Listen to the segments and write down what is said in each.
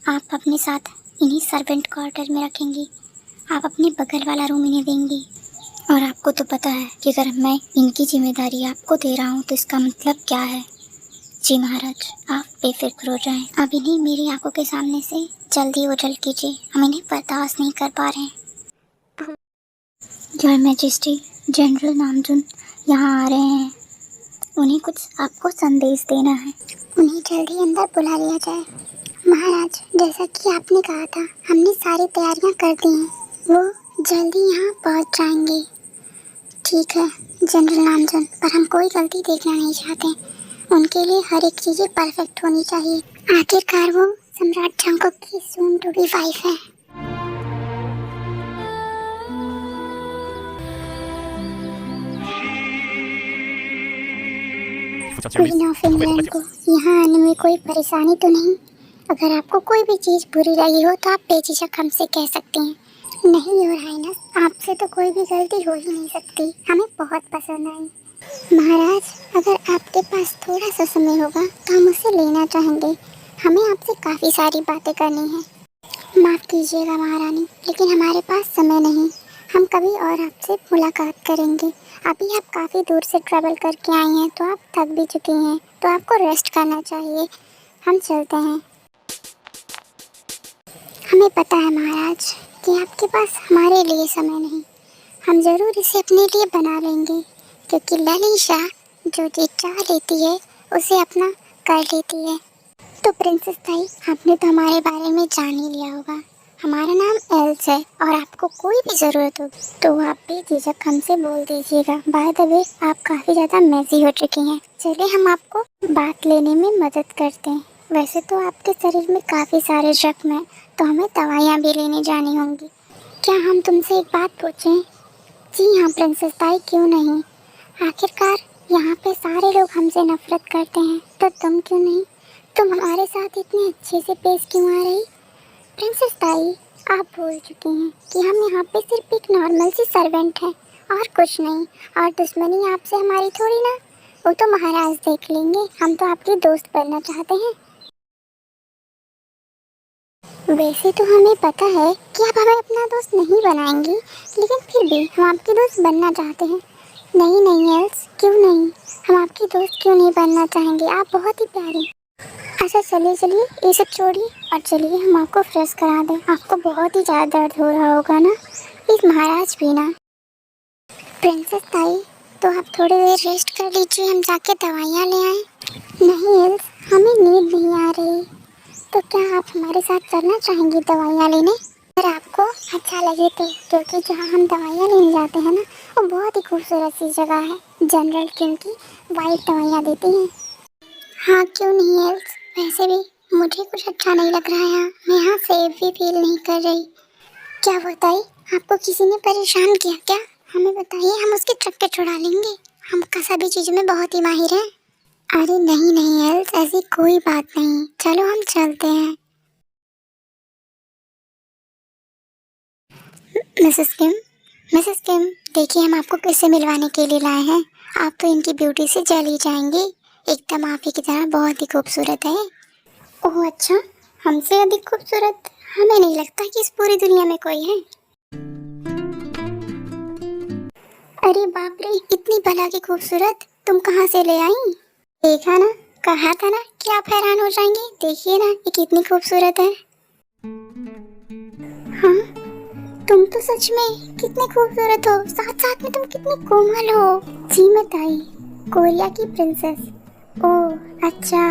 आप अपने साथ इन्हीं सर्वेंट क्वार्टर में रखेंगी। आप अपने बगल वाला रूम इन्हें देंगी। और आपको तो पता है कि अगर मैं इनकी जिम्मेदारी आपको दे रहा हूँ तो इसका मतलब क्या है। जी महाराज, आप बेफिक्र हो जाएं। अब इन्हें मेरी आंखों के सामने से जल्दी ओझल कीजिए। हम इन्हें बर्दाश्त नहीं कर पा रहे हैं। योर मैजेस्टी, जनरल नामजुन यहाँ आ रहे हैं। उन्हें कुछ आपको संदेश देना है। उन्हें जल्दी अंदर बुला लिया जाए। महाराज, जैसा कि आपने कहा था, हमने सारी तैयारियां कर दी हैं। वो जल्दी यहाँ पहुँच जाएंगे। ठीक है जनरल नामजुन, पर हम कोई गलती देखना नहीं चाहते। उनके लिए हर एक चीज़ें परफेक्ट होनी चाहिए। आखिरकार वो सम्राट चंगोक की सून टू बी वाइफ है। क्वीन ऑफ इंग्लैंड को यहाँ आने में कोई परेशानी तो नहीं? अगर आपको कोई भी चीज़ बुरी लगी हो तो आप बेझिझक हमसे कह सकते हैं। नहीं योर हाइनेस, आपसे तो कोई भी गलती हो ही नहीं सकती। हमें बहुत पसंद आई। महाराज, अगर आपके पास थोड़ा सा समय होगा तो हम उसे लेना चाहेंगे। हमें आपसे काफ़ी सारी बातें करनी है। माफ़ कीजिएगा महारानी, लेकिन हमारे पास समय नहीं। हम कभी और आपसे मुलाकात करेंगे। अभी आप काफ़ी दूर से ट्रैवल करके आई हैं तो आप थक भी चुके हैं, तो आपको रेस्ट करना चाहिए। हम चलते हैं। हमें पता है महाराज कि आपके पास हमारे लिए समय नहीं। हम ज़रूर इसे अपने लिए बना लेंगे, क्योंकि ललिशा जो चीज़ चाह लेती है उसे अपना कर लेती है। तो प्रिंसेस ताई, आपने तो हमारे बारे में जान ही लिया होगा। हमारा नाम एल्स है और आपको कोई भी ज़रूरत हो तो आप बेझिझक हमसे बोल दीजिएगा। बाय द वे, आप काफ़ी ज़्यादा मैसी हो चुकी हैं। चलिए हम आपको बात लेने में मदद करते हैं। वैसे तो आपके शरीर में काफ़ी सारे जख्म हैं, तो हमें दवाइयाँ भी लेने जानी होंगी। क्या हम तुमसे एक बात पूछें? जी हाँ प्रिंसेस ताई, क्यों नहीं। आखिरकार यहाँ पे सारे लोग हमसे नफरत करते हैं, तो तुम क्यों नहीं? तुम हमारे साथ इतने अच्छे से पेश क्यों आ रही? प्रिंसेस ताई, आप भूल चुकी हैं कि हम यहाँ पे सिर्फ एक नॉर्मल सी सर्वेंट हैं और कुछ नहीं। और दुश्मनी आपसे हमारी थोड़ी ना, वो तो महाराज देख लेंगे। हम तो आपके दोस्त बनना चाहते हैं। वैसे तो हमें पता है कि आप हमें अपना दोस्त नहीं बनाएंगी, लेकिन फिर भी हम आपके दोस्त बनना चाहते हैं। नहीं नहीं एल्स, क्यों नहीं? हम आपकी दोस्त क्यों नहीं बनना चाहेंगे? आप बहुत ही प्यारी। अच्छा चलिए चलिए, ये सब छोड़िए और चलिए हम आपको फ्रेश करा दें। आपको बहुत ही ज़्यादा दर्द हो रहा होगा ना? प्लीज़ महाराज भी ना। प्रिंसेस ताई, तो आप थोड़ी देर रेस्ट कर लीजिए, हम जाके दवाइयाँ ले आएँ। नहीं एल्स, हमें नींद नहीं आ रही। तो क्या आप हमारे साथ चलना चाहेंगी दवाइयाँ लेने? अगर आपको अच्छा लगे तो, क्योंकि जहाँ हम दवाइयाँ लेने जाते हैं ना, वो बहुत ही खूबसूरत सी जगह है। जनरल किंग की वाइफ दवाइयाँ देती हैं। हाँ क्यों नहीं एल्स, वैसे भी मुझे कुछ अच्छा नहीं लग रहा है यहाँ। मैं यहाँ सेफ भी फील नहीं कर रही। क्या बताइए, आपको किसी ने परेशान किया क्या? हमें बताइए, हम उसके चक्के छुड़ा लेंगे। हम सभी चीज़ों में बहुत ही माहिर हैं। अरे नहीं नहीं एल्स, ऐसी कोई बात नहीं। चलो हम चलते हैं। मिसेस किम, देखिए हम आपको किससे मिलवाने के लिए लाए हैं। आप तो इनकी ब्यूटी से जल ही जाएंगे। एकदम आप ही की तरह बहुत ही खूबसूरत है। ओह अच्छा, हमसे अधिक खूबसूरत? हमें नहीं लगता कि इस पूरी दुनिया में कोई है। अरे बाप रे, इतनी भला की खूबसूरत तुम कहाँ से ले आई? देखा ना, कहा था ना कि आप हैरान हो जाएंगे। देखिए ना, ये कितनी खूबसूरत है। हाँ, तुम तो सच में कितने खूबसूरत हो, साथ साथ में तुम कितनी कोमल हो। जी बताई, कोरिया की प्रिंसेस। ओह अच्छा,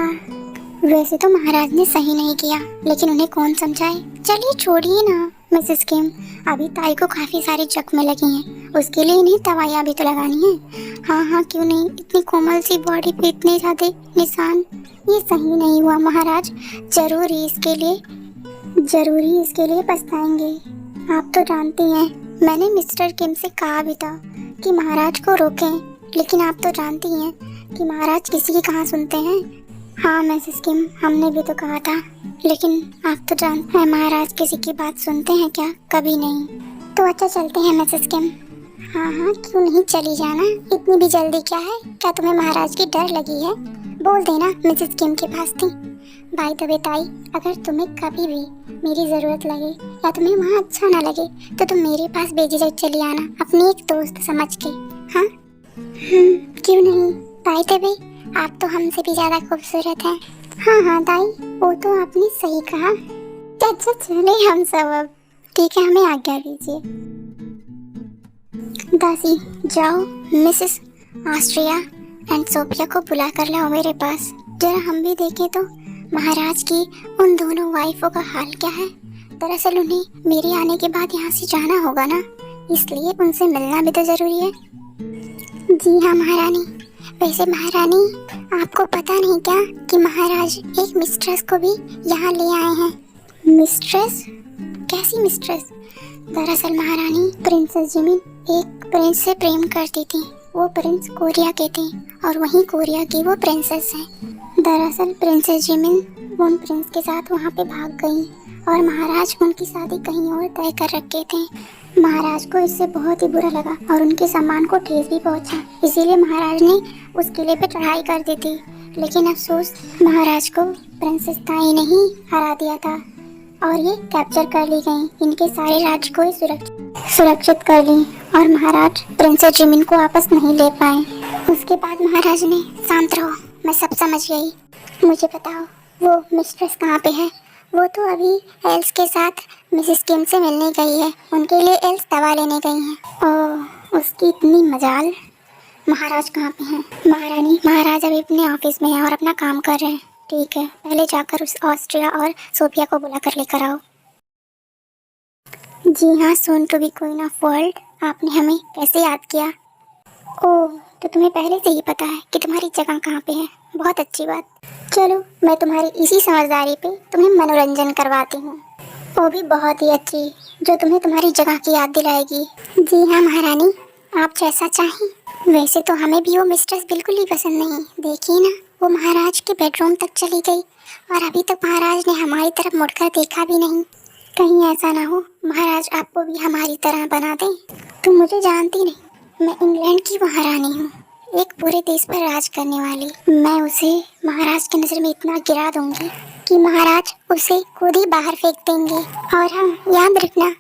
वैसे तो महाराज ने सही नहीं किया, लेकिन उन्हें कौन समझाए। चलिए छोड़िए ना मिसेस किम, अभी ताई को काफ़ी सारे जख्म लगे हैं, उसके लिए इन्हें दवाइयाँ भी तो लगानी है। हाँ हाँ क्यों नहीं, इतनी कोमल सी बॉडी पे इतने ज़्यादा निशान, ये सही नहीं हुआ महाराज। जरूर ही इसके लिए पछताएंगे। आप तो जानती हैं, मैंने मिस्टर किम से कहा भी था कि महाराज को रोकें, लेकिन आप तो जानती हैं कि महाराज किसी की कहाँ सुनते हैं। हाँ मिसेस किम, हमने भी तो कहा था, लेकिन आप तो जानते हैं महाराज किसी की बात सुनते हैं क्या? कभी नहीं। तो अच्छा चलते हैं मिसेस किम। हाँ हाँ क्यों नहीं, चली जाना। इतनी भी जल्दी क्या है? क्या तुम्हें महाराज की डर लगी है? बोल देना मिसेस किम के पास थी। भाई दबे ताई, अगर तुम्हें कभी भी मेरी ज़रूरत लगे या तुम्हें वहाँ अच्छा ना लगे तो तुम मेरे पास बेझिझक चली आना, अपनी एक दोस्त समझ के। हाँ क्यों नहीं भाई दबे, आप तो हमसे भी ज़्यादा खूबसूरत हैं। हाँ हाँ दाई, वो तो आपने सही कहा। अच्छा चले हम सब अब, ठीक है, हमें आज्ञा दीजिए। दासी जाओ, मिसेस ऑस्ट्रिया एंड सोफिया को बुला कर लाओ मेरे पास। जरा हम भी देखें तो महाराज की उन दोनों वाइफों का हाल क्या है। दरअसल उन्हें मेरे आने के बाद यहाँ से जाना होगा ना, इसलिए उनसे मिलना भी तो जरूरी है। जी हाँ महारानी। वैसे महारानी, आपको पता नहीं क्या कि महाराज एक मिस्ट्रेस को भी यहाँ ले आए हैं। मिस्ट्रेस? कैसी मिस्ट्रेस? दरअसल महारानी, प्रिंसेस जिमिन एक प्रिंस से प्रेम करती थी। वो प्रिंस कोरिया के थे और वहीं कोरिया की वो प्रिंसेस है। दरअसल प्रिंसेस जिमिन उन प्रिंस के साथ वहाँ पे भाग गई और महाराज उनकी शादी कहीं और तय कर रखे थे। महाराज को इससे बहुत ही बुरा लगा और उनके सम्मान को ठेस भी पहुँचा, इसीलिए महाराज ने उस किले पे चढ़ाई कर दी थी। लेकिन अफसोस, महाराज को प्रिंसेस ताई ने ही हरा दिया था और ये कैप्चर कर ली गई। इनके सारे राज्य को सुरक्षित कर ली और महाराज प्रिंसेस जिमिन को वापस नहीं ले पाए। उसके बाद महाराज ने, शांत रहो, मैं सब समझ गई। मुझे बताओ वो मिस्ट्रेस कहाँ पे है? वो तो अभी एल्स के साथ मिसेस किम से मिलने गई है, उनके लिए एल्स दवा लेने गई हैं। ओह, उसकी इतनी मजाल। महाराज कहाँ पे हैं? महारानी, महाराज अभी अपने ऑफिस में है और अपना काम कर रहे हैं। ठीक है, पहले जाकर उस ऑस्ट्रिया और सोफिया को बुला कर लेकर आओ। जी हाँ, soon to be queen of world, आपने हमें कैसे याद किया? ओह, तो तुम्हें पहले से ही पता है कि तुम्हारी जगह कहाँ पे है। बहुत अच्छी बात। चलो, मैं तुम्हारी इसी समझदारी पे तुम्हें मनोरंजन करवाती हूँ, वो भी बहुत ही अच्छी, जो तुम्हें तुम्हारी जगह की याद दिलाएगी। जी हाँ महारानी, आप जैसा चाहें। वैसे तो हमें भी वो मिस्ट्रेस बिल्कुल ही पसंद नहीं। देखिए ना, वो महाराज के बेडरूम तक चली गई और अभी तक महाराज ने हमारी तरफ मुड़कर देखा भी नहीं। कहीं ऐसा ना हो महाराज आपको भी हमारी तरह बना दें। तुम मुझे जानती नहीं, मैं इंग्लैंड की महारानी हूँ, एक पूरे देश पर राज करने वाली। मैं उसे महाराज की नज़र में इतना गिरा दूंगी कि महाराज उसे खुद ही बाहर फेंक देंगे। और हाँ, याद रखना,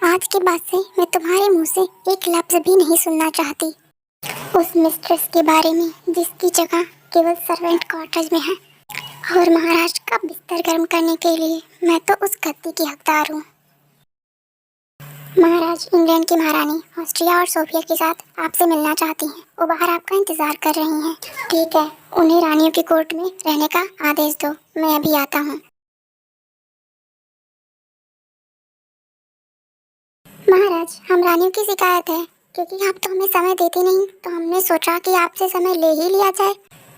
आज के बाद से मैं तुम्हारे मुंह से एक लफ्ज़ भी नहीं सुनना चाहती उस मिस्ट्रेस के बारे में जिसकी जगह केवल सर्वेंट क्वार्टर्स में है। और महाराज का बिस्तर गर्म करने के लिए मैं तो उस गद्दी की हकदार हूँ। महाराज, इंग्लैंड की महारानी ऑस्ट्रिया और सोफिया के साथ आपसे मिलना चाहती हैं। वो बाहर आपका इंतजार कर रही हैं। ठीक है, उन्हें रानियों की कोर्ट में रहने का आदेश दो, मैं अभी आता हूँ। महाराज, हम रानियों की शिकायत है, क्योंकि आप तो हमें समय देते नहीं, तो हमने सोचा कि आपसे समय ले ही लिया जाए।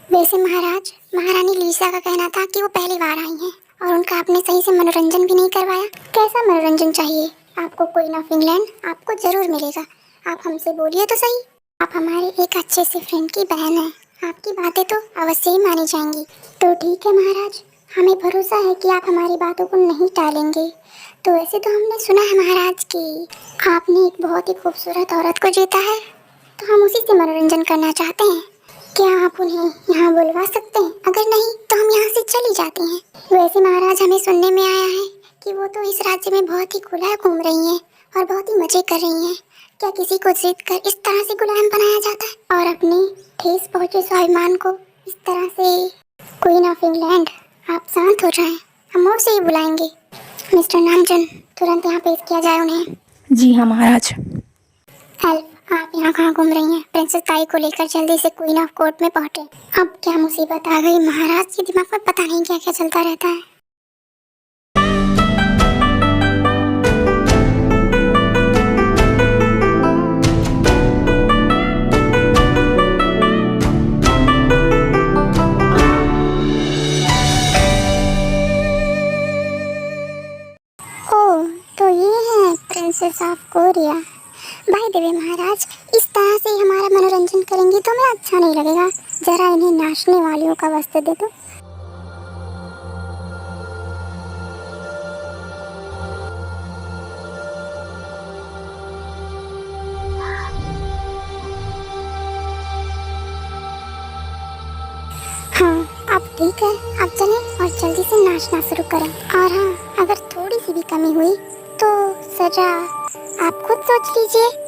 वैसे महाराज, महारानी लीसा का कहना था कि वो पहली बार आई हैं और उनका आपने सही से मनोरंजन भी नहीं करवाया। कैसा मनोरंजन चाहिए आपको? क्वीन ऑफ इंग्लैंड आपको जरूर मिलेगा। आप हमसे बोलिए तो सही। आप हमारे एक अच्छे से फ्रेंड की बहन हैं, आपकी बातें तो अवश्य ही मानी जाएंगी। तो ठीक है महाराज, हमें भरोसा है कि आप हमारी बातों को नहीं टालेंगे। तो वैसे तो हमने सुना है महाराज कि आपने एक बहुत ही खूबसूरत औरत को जीता है, तो हम उसी से मनोरंजन करना चाहते हैं। क्या आप उन्हें यहाँ बुलवा सकते हैं? अगर नहीं तो हम यहाँ से चली जाती हैं। वैसे महाराज, हमें सुनने में आया है कि वो तो इस राज्य में बहुत ही खुला घूम रही हैं और बहुत ही मजे कर रही हैं। क्या किसी को जीत कर इस तरह से गुलाम बनाया जाता है? और अपने ठेस पहुँचे स्वाभिमान को इस तरह से? क्वीन ऑफ इंग्लैंड, आप शांत हो जाएं, हम और से ही बुलाएंगे। मिस्टर नामजन, तुरंत यहाँ पेश किया जाए उन्हें। जी हाँ महाराज। हेल्प, आप यहाँ कहाँ घूम रही हैं? प्रिंसेस ताई को लेकर जल्दी से क्वीन ऑफ कोर्ट में पहुँचे। अब क्या मुसीबत आ गई? महाराज के दिमाग में पता नहीं क्या क्या चलता रहता है। ओह, तो ये है प्रिंसेस ऑफ कोरिया। भाई देवी महाराज, इस तरह से हमारा मनोरंजन करेंगी तो हमें अच्छा नहीं लगेगा। जरा इन्हें नाचने वालियों का वस्त्र दे दो। हाँ, अब ठीक है, अब चलें और जल्दी से नाचना शुरू करें। और हाँ, अगर थोड़ी सी भी कमी हुई तो सजा आप खुद सोच लीजिए।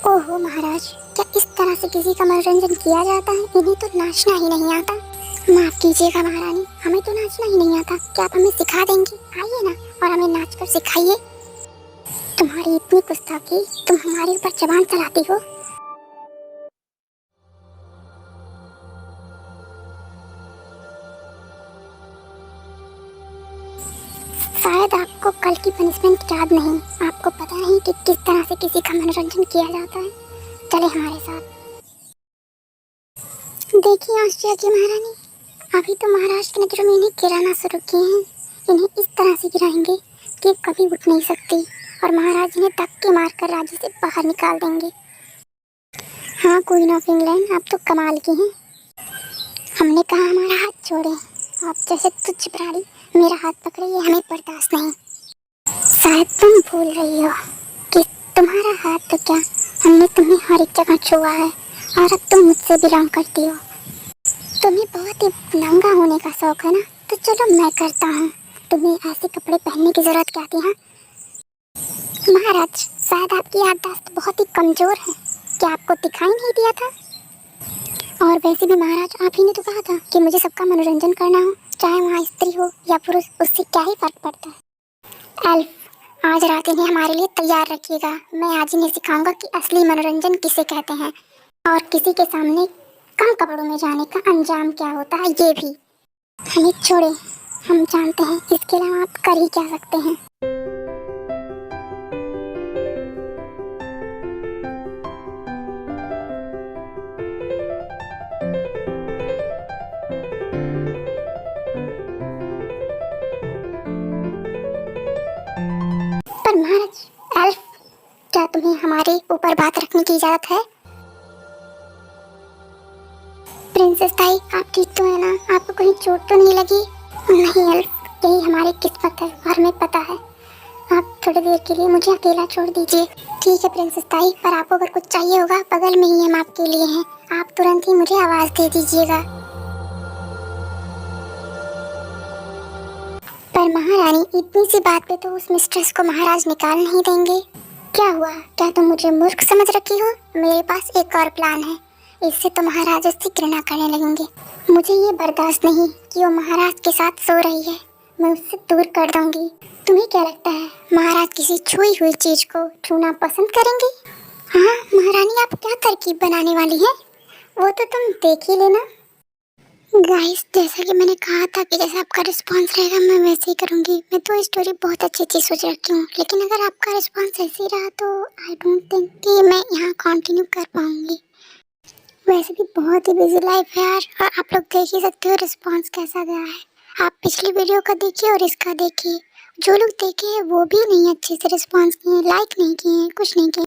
ओहो महाराज, क्या इस तरह से किसी का मनोरंजन किया जाता है? इन्हें तो नाचना ही नहीं आता। माफ कीजिएगा महारानी, हमें तो नाचना ही नहीं आता। क्या आप हमें सिखा देंगी? आइए ना और हमें नाच कर सिखाइए। तुम्हारी इतनी गुस्ताखी, तुम हमारे ऊपर जबान चलाती हो। शायद आपको कल की पनिशमेंट याद नहीं, आपको पता नहीं कि किस तरह से किसी का मनोरंजन किया जाता है। चले हमारे साथ। देखिए आश्चर्य महारानी, अभी तो महाराज की नजरों में इन्हें गिराना शुरू किए हैं। इन्हें इस तरह से गिराएंगे कि कभी उठ नहीं सकती और महाराज इन्हें धक्के मारकर राज्य से बाहर निकाल देंगे। हाँ क्वीन ऑफ इंग्लैंड, आप तो कमाल की हैं। हमने कहा हमारा हाथ छोड़े, आप जैसे तुच्छ प्राणी मेरा हाथ पकड़े, ये हमें बर्दाश्त नहीं। शायद तुम भूल रही हो कि तुम्हारा हाथ तो क्या, हमने तुम्हें हर एक जगह छुआ है और अब तुम मुझसे बिलोंग करती हो। तुम्हें बहुत ही नंगा होने का शौक है ना, तो चलो मैं करता हूँ। तुम्हें ऐसे कपड़े पहनने की जरूरत क्या थी? हाँ महाराज, शायद आपकी याददाश्त बहुत ही कमजोर है। क्या आपको दिखाई नहीं दिया था? और वैसे भी महाराज, आप ही ने तो कहा था कि मुझे सबका मनोरंजन करना हो, चाहे वहाँ स्त्री हो या पुरुष, उससे क्या ही फर्क पड़ता है। एल्फ, आज रात इन्हें हमारे लिए तैयार रखिएगा। मैं आज इन्हें सिखाऊंगा कि असली मनोरंजन किसे कहते हैं और किसी के सामने कम कपड़ों में जाने का अंजाम क्या होता है। ये भी हमें छोड़े, हम जानते हैं इसके अलावा आप कर ही क्या सकते हैं। पर महाराज, एल्फ, क्या तुम्हें हमारे ऊपर बात रखने की इजाजत है? प्रिंसेस ताई, आप ठीक तो है ना? आपको कहीं चोट तो नहीं लगी? नहीं एल्फ, यही हमारी किस्मत है और हमें पता है। आप थोड़ी देर के लिए मुझे अकेला छोड़ दीजिए। ठीक है प्रिंसेस ताई, पर आपको अगर कुछ चाहिए होगा, बगल में ही हम आपके लिए हैं। आप तुरंत ही मुझे आवाज दे दीजिएगा। पर महारानी, इतनी सी बात पे तो उस मिस्ट्रेस को महाराज निकाल नहीं देंगे। क्या हुआ? क्या तुम मुझे मूर्ख समझ रखी हो? मेरे पास एक और प्लान है, इससे तो महाराज उससे घृणा करने लगेंगे। मुझे ये बर्दाश्त नहीं कि वो महाराज के साथ सो रही है। मैं उससे दूर कर दूंगी। तुम्हें क्या लगता है महाराज किसी छुई हुई चीज को छूना पसंद करेंगे? हाँ महारानी, आप क्या तरकीब बनाने वाली हैं, वो तो तुम देख ही लेना। गाइस, जैसा कि मैंने कहा था कि जैसा आपका रिस्पांस रहेगा मैं वैसे ही करूँगी। मैं तो स्टोरी बहुत अच्छी सोच रखी हूँ, लेकिन अगर आपका रिस्पांस ऐसे ही रहा तो आई डोंट थिंक कि मैं यहाँ कंटिन्यू कर पाऊँगी। वैसे भी बहुत ही बिजी लाइफ है यार, और आप लोग देख ही सकते हो रिस्पांस कैसा गया है। आप पिछली वीडियो का देखिए और इसका देखिए। जो लोग देखे हैं वो भी नहीं अच्छे से रिस्पांस किए, लाइक नहीं किए, कुछ नहीं किए।